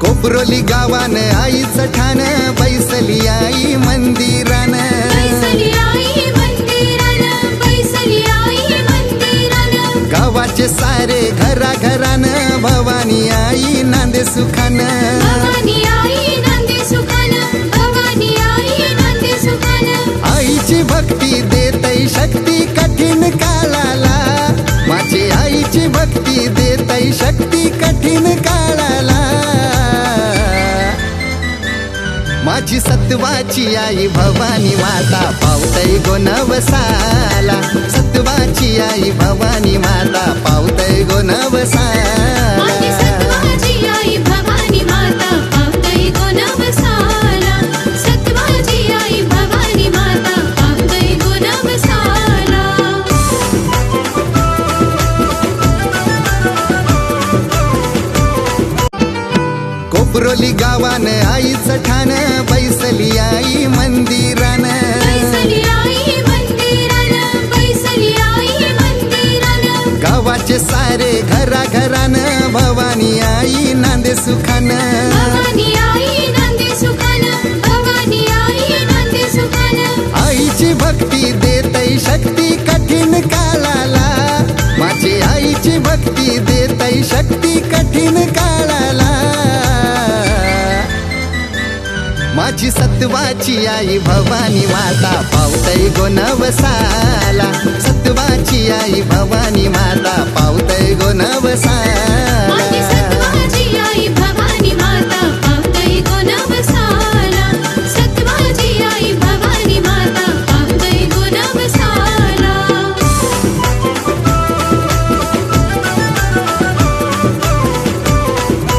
कोपरोली गावान आईचं ठाण, बैसली आई मंदिरान, बैसली आई मंदिरान, बैसली आई मंदिरान. गावाचे सारे घरा घरान, भवानी आई नांदे सुखान, भवानी आई नांदे सुखान, भवानी आई नांदे सुखान. आईची भक्ती देतै शक्ती कठीण काळाला, माझी आईची भक्ती देतै शक्ती कठीण काळाला. माझी सत्वाची आई भवानी माता पावतै गो नवसाला, सत्वाची आई भवानी माता पावतै गो नवसाला. माझी सत्वाची आई भवानी माता पावतै गो नवसाला, सत्वाची आई भवानी माता पावतै गो नवसाला. कोपरोली गावान आईचं ठाण, बैसली आई मंदिरान, बैसली आई मंदिरान, बैसली आई मंदिरान. गावाचे सारे घरा घरान, भवानी आई नांदे सुखान, भवानी आई नांदे सुखान, भवानी आई नांदे सुखान. आईची भक्ती देतै शक्ती कठीण काळाला, माझी आईची भक्ती देतै शक्ती कठीण काळाला. माझी सत्वाची आई भवानी माता पावतै गो नवसाला, सत्वाची आई भवानी माता पावतै गो नवसाला.